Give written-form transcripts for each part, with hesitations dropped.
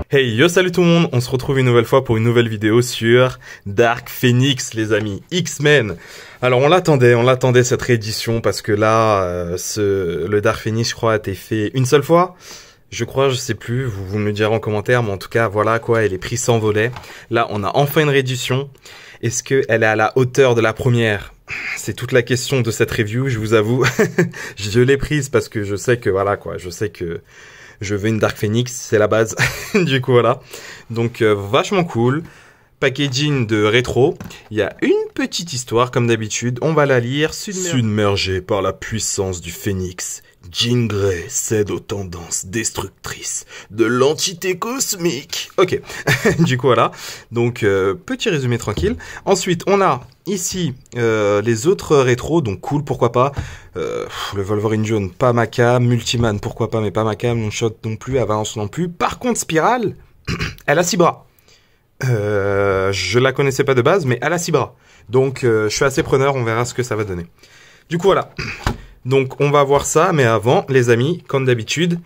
Hey yo, salut tout le monde, on se retrouve une nouvelle fois pour une nouvelle vidéo sur Dark Phoenix les amis, X-Men. Alors on l'attendait cette réédition parce que là, le Dark Phoenix je crois a été fait une seule fois. Je crois, je sais plus, vous me le direz en commentaire, mais en tout cas voilà quoi, et les prix s'envolaient. Là on a enfin une réédition. Est-ce qu'elle est à la hauteur de la première? C'est toute la question de cette review, je vous avoue. Je l'ai prise parce que je sais que voilà quoi, je sais que je veux une Dark Phoenix, c'est la base. Du coup, voilà. Donc, vachement cool. Packaging de rétro. Il y a une petite histoire, comme d'habitude. On va la lire. Submergé par la puissance du Phénix, Jean Grey cède aux tendances destructrices de l'entité cosmique. Ok. Du coup, voilà. Donc, petit résumé tranquille. Ensuite, on a ici les autres rétros. Donc, cool, pourquoi pas. Le Wolverine jaune, pas ma cam. Multiman, pourquoi pas, mais pas ma cam. Longshot non plus. Avance non plus. Par contre, Spirale, elle a 6 bras. Je la connaissais pas de base, mais elle a 6 bras. Donc, je suis assez preneur. On verra ce que ça va donner. Du coup, voilà. Donc, on va voir ça. Mais avant, les amis, comme d'habitude,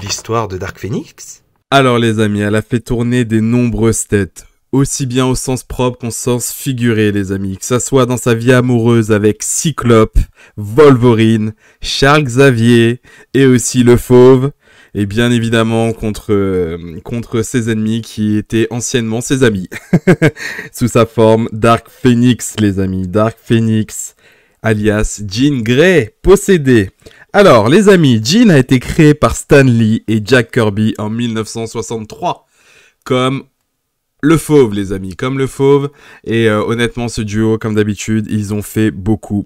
l'histoire de Dark Phoenix. Alors, les amis, elle a fait tourner des nombreuses têtes. Aussi bien au sens propre qu'au sens figuré, les amis. Que ça soit dans sa vie amoureuse avec Cyclope, Wolverine, Charles Xavier et aussi le Fauve. Et bien évidemment contre ses ennemis qui étaient anciennement ses amis. Sous sa forme Dark Phoenix, les amis. Dark Phoenix, alias Jean Grey, possédé. Alors, les amis, Jean a été créé par Stan Lee et Jack Kirby en 1963. Comme le Fauve, les amis, comme le Fauve. Et honnêtement, ce duo, comme d'habitude, ils ont fait beaucoup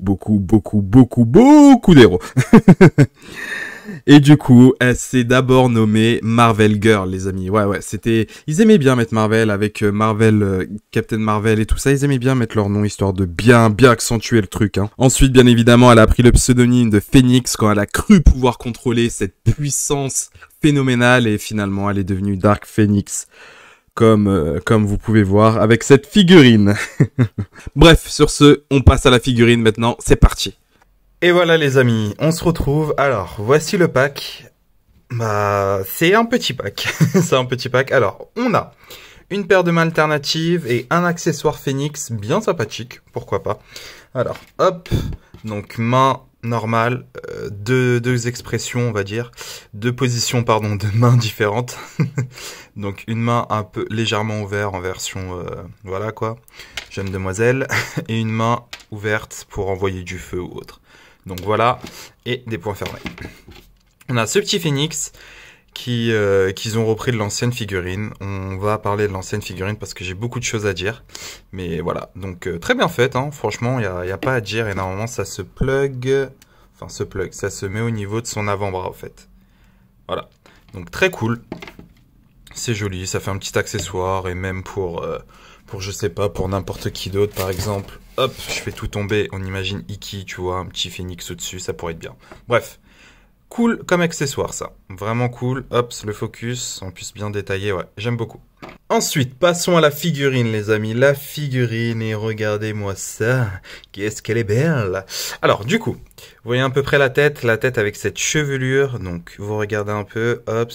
d'héros. Et du coup, elle s'est d'abord nommée Marvel Girl, les amis. Ouais, c'était... Ils aimaient bien mettre Marvel avec Marvel, Captain Marvel et tout ça. Ils aimaient bien mettre leur nom, histoire de bien accentuer le truc, hein. Ensuite, bien évidemment, elle a pris le pseudonyme de Phoenix quand elle a cru pouvoir contrôler cette puissance phénoménale. Et finalement, elle est devenue Dark Phoenix. Comme vous pouvez voir avec cette figurine. Bref, sur ce, on passe à la figurine maintenant. C'est parti. Et voilà les amis, on se retrouve. Alors, voici le pack. Bah, c'est un petit pack. C'est un petit pack. Alors, on a une paire de mains alternatives et un accessoire Phoenix bien sympathique, pourquoi pas. Alors, hop, donc main normale, deux expressions, on va dire, deux positions, pardon, de mains différentes. Donc, une main un peu légèrement ouverte en version, voilà quoi, jeune demoiselle, et une main ouverte pour envoyer du feu ou autre. Donc voilà, et des points fermés. On a ce petit Phoenix qu'ils ont repris de l'ancienne figurine. On va parler de l'ancienne figurine parce que j'ai beaucoup de choses à dire. Mais voilà, donc très bien fait, hein. Franchement, il y a pas à dire. Et normalement, ça se plug... Enfin, ça se met au niveau de son avant-bras, en fait. Voilà, donc très cool. C'est joli, ça fait un petit accessoire. Et même pour je sais pas, pour n'importe qui d'autre, par exemple... Hop, je fais tout tomber, on imagine Iki, tu vois, un petit phénix au-dessus, ça pourrait être bien. Bref, cool comme accessoire ça, vraiment cool. Hop, le focus, en plus bien détaillé, ouais, j'aime beaucoup. Ensuite, passons à la figurine les amis, la figurine, et regardez-moi ça, qu'est-ce qu'elle est belle. Alors du coup, vous voyez à peu près la tête avec cette chevelure, donc vous regardez un peu, hop.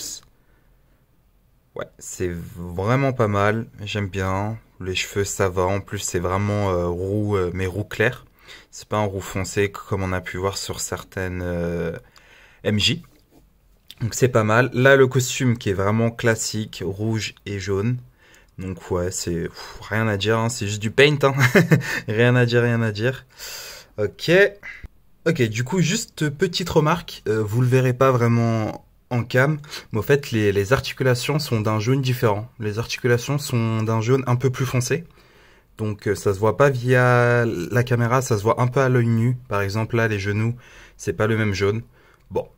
Ouais, c'est vraiment pas mal, j'aime bien. Les cheveux, ça va. En plus, c'est vraiment roux, mais roux clair. C'est pas un roux foncé comme on a pu voir sur certaines MJ. Donc c'est pas mal. Là, le costume qui est vraiment classique, rouge et jaune. Donc ouais, c'est rien à dire. Hein. C'est juste du paint. Hein. Rien à dire. Ok. Ok, du coup, juste petite remarque. Vous le verrez pas vraiment en cam, mais au fait les articulations sont d'un jaune différent. Les articulations sont d'un jaune un peu plus foncé. Donc ça se voit pas via la caméra, ça se voit un peu à l'œil nu. Par exemple là les genoux, c'est pas le même jaune. Bon,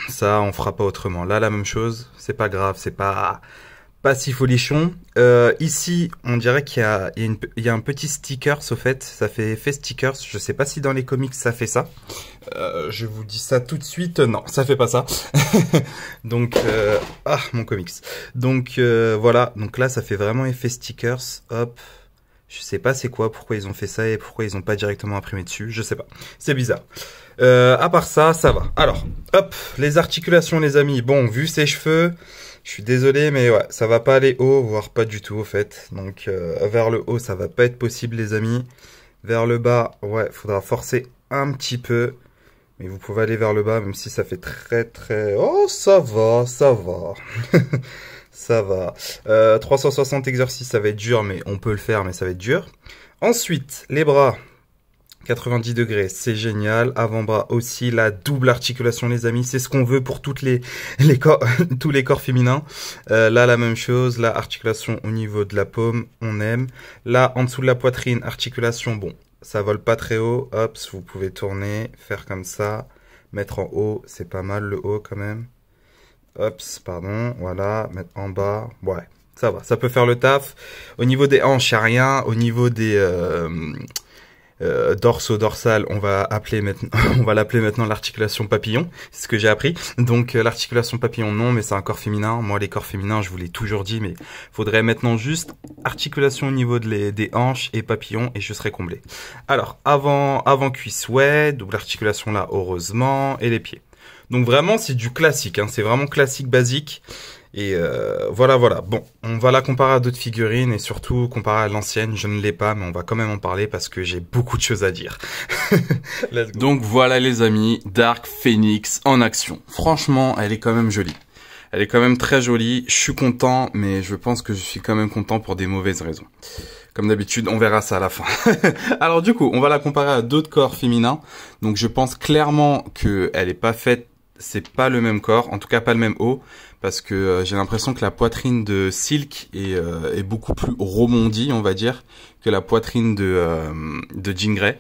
ça on fera pas autrement. Là la même chose, c'est pas grave, c'est pas si folichon. Ici, on dirait qu'il y a un petit stickers au fait. Ça fait effet stickers. Je sais pas si dans les comics ça fait ça. Je vous dis ça tout de suite. Non, ça fait pas ça. Donc, mon comics. Donc voilà. Donc là, ça fait vraiment effet stickers. Hop. Je sais pas c'est quoi, pourquoi ils ont fait ça et pourquoi ils ont pas directement imprimé dessus. Je sais pas. C'est bizarre. À part ça, ça va. Alors, hop, les articulations, les amis. Bon, vu ses cheveux, je suis désolé, mais ouais, ça va pas aller haut, voire pas du tout, au fait. Donc, vers le haut, ça va pas être possible, les amis. Vers le bas, ouais, faudra forcer un petit peu. Mais vous pouvez aller vers le bas, même si ça fait très... Oh, ça va, ça va. Ça va. 360 exercices, ça va être dur, mais on peut le faire, mais ça va être dur. Ensuite, les bras. 90 degrés, c'est génial. Avant-bras aussi, la double articulation, les amis. C'est ce qu'on veut pour toutes les corps, tous les corps féminins. Là, la même chose. La articulation au niveau de la paume, on aime. Là, en dessous de la poitrine, articulation, bon, ça vole pas très haut. Hop, vous pouvez tourner, faire comme ça. Mettre en haut, c'est pas mal le haut quand même. Hop, pardon, voilà. Mettre en bas, ouais. Ça va, ça peut faire le taf. Au niveau des hanches, il n'y a rien. Au niveau des... dorso-dorsal, on va appeler maintenant, on va l'appeler maintenant l'articulation papillon. C'est ce que j'ai appris. Donc l'articulation papillon non, mais c'est un corps féminin. Moi les corps féminins, je vous l'ai toujours dit, mais faudrait maintenant juste articulation au niveau des hanches et papillon et je serai comblé. Alors avant cuisse, ouais, double articulation là, heureusement, et les pieds. Donc vraiment c'est du classique, hein, c'est vraiment classique basique. Et voilà. Bon, on va la comparer à d'autres figurines et surtout comparer à l'ancienne. Je ne l'ai pas, mais on va quand même en parler parce que j'ai beaucoup de choses à dire. Let's go. Donc voilà les amis, Dark Phoenix en action. Franchement, elle est quand même jolie. Elle est quand même très jolie. Je suis content, mais je pense que je suis quand même content pour des mauvaises raisons. Comme d'habitude, on verra ça à la fin. Alors du coup, on va la comparer à d'autres corps féminins. Donc je pense clairement que elle est pas faite. C'est pas le même corps, en tout cas pas le même haut, parce que j'ai l'impression que la poitrine de Silk est beaucoup plus rebondie, on va dire, que la poitrine de Jean Grey.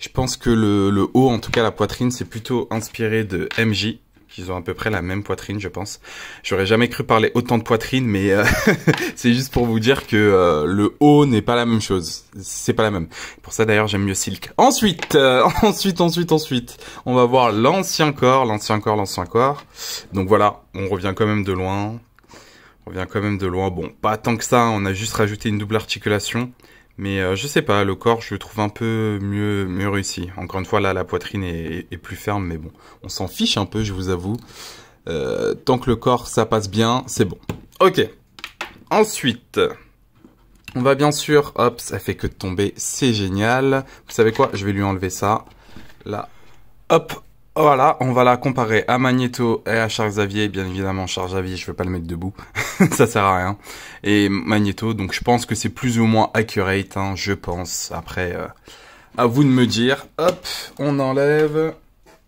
Je pense que le haut, en tout cas la poitrine, c'est plutôt inspiré de MJ, qu'ils ont à peu près la même poitrine, je pense. J'aurais jamais cru parler autant de poitrine, mais c'est juste pour vous dire que le haut n'est pas la même chose. C'est pas la même. Pour ça, d'ailleurs, j'aime mieux Silk. Ensuite, on va voir l'ancien corps. Donc voilà, on revient quand même de loin. Bon, pas tant que ça, on a juste rajouté une double articulation. Mais je sais pas, le corps, je le trouve un peu mieux réussi. Encore une fois, là, la poitrine est plus ferme, mais bon, on s'en fiche un peu, je vous avoue. Tant que le corps, ça passe bien, c'est bon. Ok. Ensuite, on va bien sûr... Hop, ça fait que de tomber, c'est génial. Vous savez quoi? Je vais lui enlever ça. Là. Hop. Voilà, on va la comparer à Magneto et à Charles Xavier. Bien évidemment, Charles Xavier, je vais pas le mettre debout. Ça sert à rien. Et Magneto, donc je pense que c'est plus ou moins accurate, hein, je pense. Après, à vous de me dire. Hop, on enlève.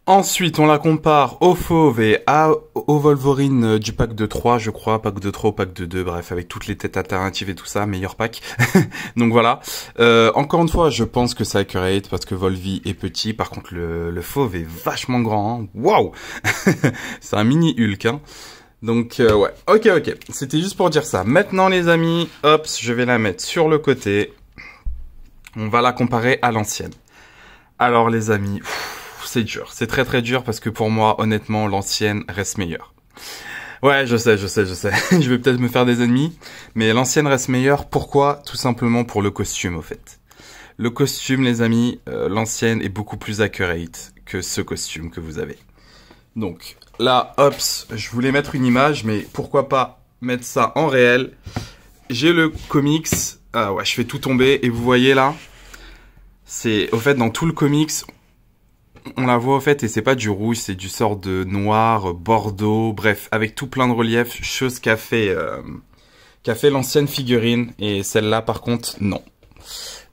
Ensuite, on la compare au Fauve et au Wolverine du pack de 3, je crois. Pack de 3 ou pack de 2, bref, avec toutes les têtes alternatives et tout ça, meilleur pack. Donc voilà. Encore une fois, je pense que c'est accurate parce que Volvi est petit. Par contre, le Fauve est vachement grand. Hein. Waouh. C'est un mini Hulk. Hein. Donc ouais, ok. C'était juste pour dire ça. Maintenant, les amis, hop, je vais la mettre sur le côté. On va la comparer à l'ancienne. Alors, les amis... C'est dur, c'est très dur parce que pour moi, honnêtement, l'ancienne reste meilleure. Ouais, je sais. Je vais peut-être me faire des ennemis, mais l'ancienne reste meilleure. Pourquoi? Tout simplement pour le costume, au fait. Le costume, les amis, l'ancienne est beaucoup plus accurate que ce costume que vous avez. Donc là, hop, je voulais mettre une image, mais pourquoi pas mettre ça en réel. J'ai le comics. Ah ouais, je fais tout tomber et vous voyez là, c'est au fait dans tout le comics. On la voit au fait et c'est pas du rouge, c'est du sort de noir, bordeaux, bref, avec tout plein de reliefs, chose qu'a fait l'ancienne figurine et celle-là par contre non.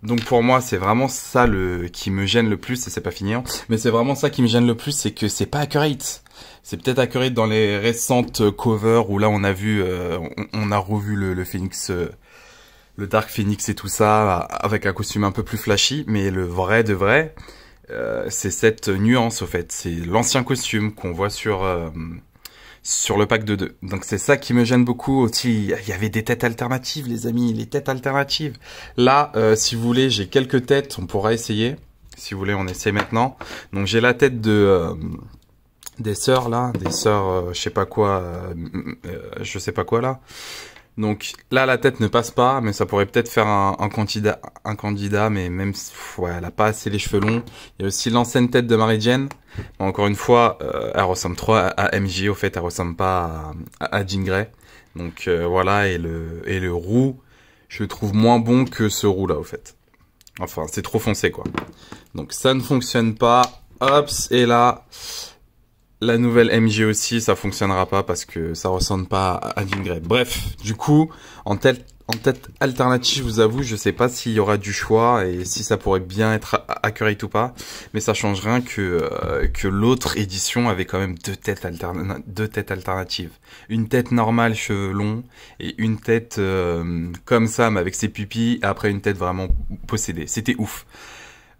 Donc pour moi c'est vraiment ça qui me gêne le plus et c'est pas fini, hein, mais c'est vraiment ça qui me gêne le plus, c'est que c'est pas accurate. C'est peut-être accurate dans les récentes covers où là on a vu, on a revu le Phoenix, le Dark Phoenix et tout ça avec un costume un peu plus flashy, mais le vrai de vrai. C'est cette nuance au fait, c'est l'ancien costume qu'on voit sur le pack de 2. Donc c'est ça qui me gêne beaucoup aussi. Il y avait des têtes alternatives les amis, les têtes alternatives. Là, si vous voulez, j'ai quelques têtes, on pourra essayer. Si vous voulez, on essaie maintenant. Donc j'ai la tête des sœurs là, je sais pas quoi là. Donc là, la tête ne passe pas, mais ça pourrait peut-être faire un candidat, mais même, ouais, elle a pas assez les cheveux longs. Il y a aussi l'ancienne tête de Mary Jane. Bon, encore une fois, elle ressemble trop à MJ, au fait, elle ressemble pas à Jean Grey. Donc voilà, et le roux, je le trouve moins bon que ce roux là, au fait. Enfin, c'est trop foncé, quoi. Donc ça ne fonctionne pas. Hop, et là, la nouvelle MJ aussi, ça fonctionnera pas parce que ça ressemble pas à Jean Grey. Bref, du coup, en tête alternative, je vous avoue, je sais pas s'il y aura du choix et si ça pourrait bien être accurate ou pas, mais ça change rien que l'autre édition avait quand même deux têtes alternatives. Une tête normale, cheveux longs, et une tête comme ça, mais avec ses pupilles, et après une tête vraiment possédée. C'était ouf.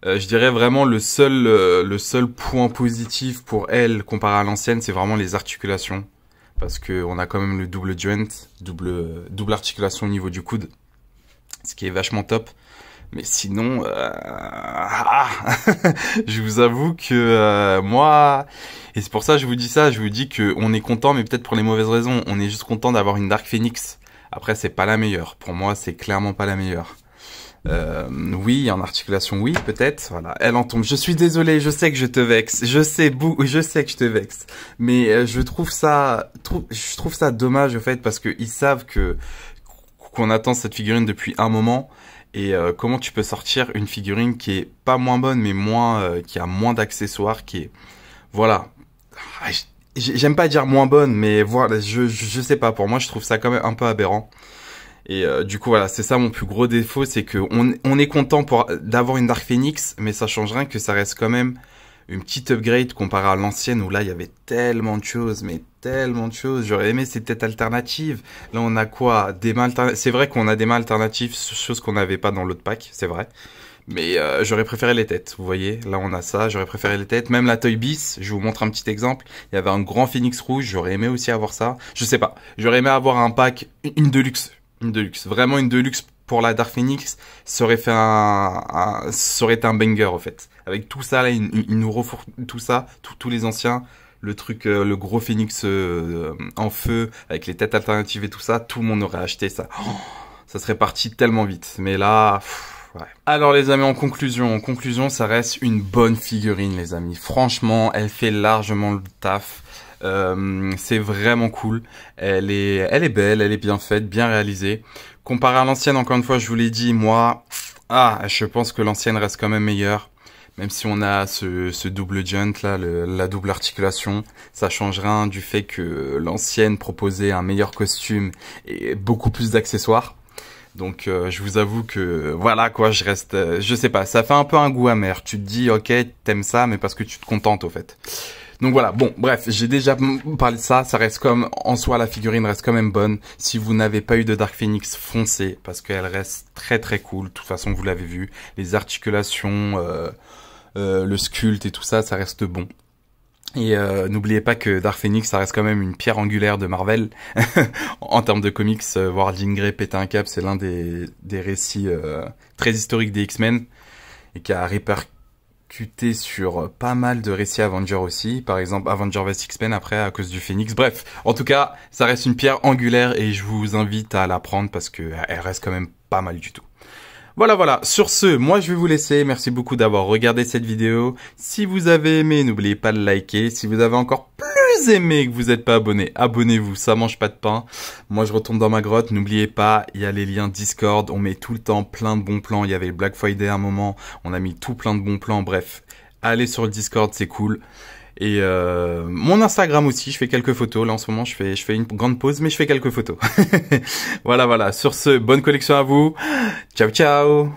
Je dirais vraiment le seul point positif pour elle comparé à l'ancienne, c'est vraiment les articulations. Parce que on a quand même le double joint, double articulation au niveau du coude, ce qui est vachement top. Mais sinon, je vous avoue que moi, et c'est pour ça que je vous dis ça, je vous dis que on est content, mais peut-être pour les mauvaises raisons. On est juste content d'avoir une Dark Phoenix. Après, c'est pas la meilleure. Pour moi, c'est clairement pas la meilleure. Oui, en articulation, oui, peut-être. Voilà, elle en tombe. Je suis désolé, je sais que je te vexe. Je sais que je te vexe. Mais je trouve ça dommage au fait parce que ils savent qu'on attend cette figurine depuis un moment. Et comment tu peux sortir une figurine qui est pas moins bonne, mais qui a moins d'accessoires, qui est, voilà. J'aime pas dire moins bonne, mais voilà, je sais pas. Pour moi, je trouve ça quand même un peu aberrant. Et du coup voilà, c'est ça mon plus gros défaut, c'est que on est content d'avoir une Dark Phoenix, mais ça change rien que ça reste quand même une petite upgrade comparé à l'ancienne où là il y avait tellement de choses, mais tellement de choses. J'aurais aimé ces têtes alternatives. Là on a quoi? Des mains alternatives. C'est vrai qu'on a des mains alternatives, chose qu'on n'avait pas dans l'autre pack, c'est vrai. Mais j'aurais préféré les têtes, vous voyez, là on a ça, j'aurais préféré les têtes. Même la Toy Biz, je vous montre un petit exemple, il y avait un grand Phoenix rouge, j'aurais aimé aussi avoir ça. Je sais pas, j'aurais aimé avoir un pack, une Deluxe. Une Deluxe, vraiment une Deluxe pour la Dark Phoenix, ça aurait fait ça aurait été un banger en fait. Avec tout ça là, ils nous refont tout ça, tous les anciens, le truc, le gros Phoenix en feu, avec les têtes alternatives et tout ça, tout le monde aurait acheté ça. Oh, ça serait parti tellement vite. Mais là, ouais. Alors les amis, en conclusion, ça reste une bonne figurine les amis. Franchement, elle fait largement le taf. C'est vraiment cool. Elle est belle, elle est bien faite, bien réalisée. Comparé à l'ancienne, encore une fois, je vous l'ai dit, moi, je pense que l'ancienne reste quand même meilleure. Même si on a ce double joint là, la double articulation, ça change rien du fait que l'ancienne proposait un meilleur costume et beaucoup plus d'accessoires. Donc je vous avoue que voilà quoi, je sais pas, ça fait un peu un goût amer. Tu te dis ok, t'aimes ça, mais parce que tu te contentes au fait. Donc voilà, bon, bref, j'ai déjà parlé de ça, ça reste comme, en soi, la figurine reste quand même bonne. Si vous n'avez pas eu de Dark Phoenix, foncez, parce qu'elle reste très très cool, de toute façon, vous l'avez vu. Les articulations, le sculpte et tout ça, ça reste bon. Et n'oubliez pas que Dark Phoenix, ça reste quand même une pierre angulaire de Marvel. En termes de comics, voir Jean Grey péter un câble, c'est l'un des récits très historiques des X-Men, et qui a répercuté sur pas mal de récits Avengers aussi, par exemple Avengers vs X-Men après à cause du Phoenix. Bref, en tout cas, ça reste une pierre angulaire et je vous invite à la prendre parce que elle reste quand même pas mal du tout. Voilà, sur ce, moi je vais vous laisser, merci beaucoup d'avoir regardé cette vidéo. Si vous avez aimé, n'oubliez pas de liker. Si vous avez encore plus aimé et que vous n'êtes pas abonné, abonnez-vous, ça mange pas de pain. Moi je retourne dans ma grotte, n'oubliez pas, il y a les liens Discord, on met tout le temps plein de bons plans. Il y avait le Black Friday à un moment, on a mis tout plein de bons plans, bref. Allez sur le Discord, c'est cool. Et mon Instagram aussi, je fais quelques photos. Là en ce moment, je fais une grande pause, mais je fais quelques photos. Voilà. Sur ce, bonne collection à vous. Ciao, ciao.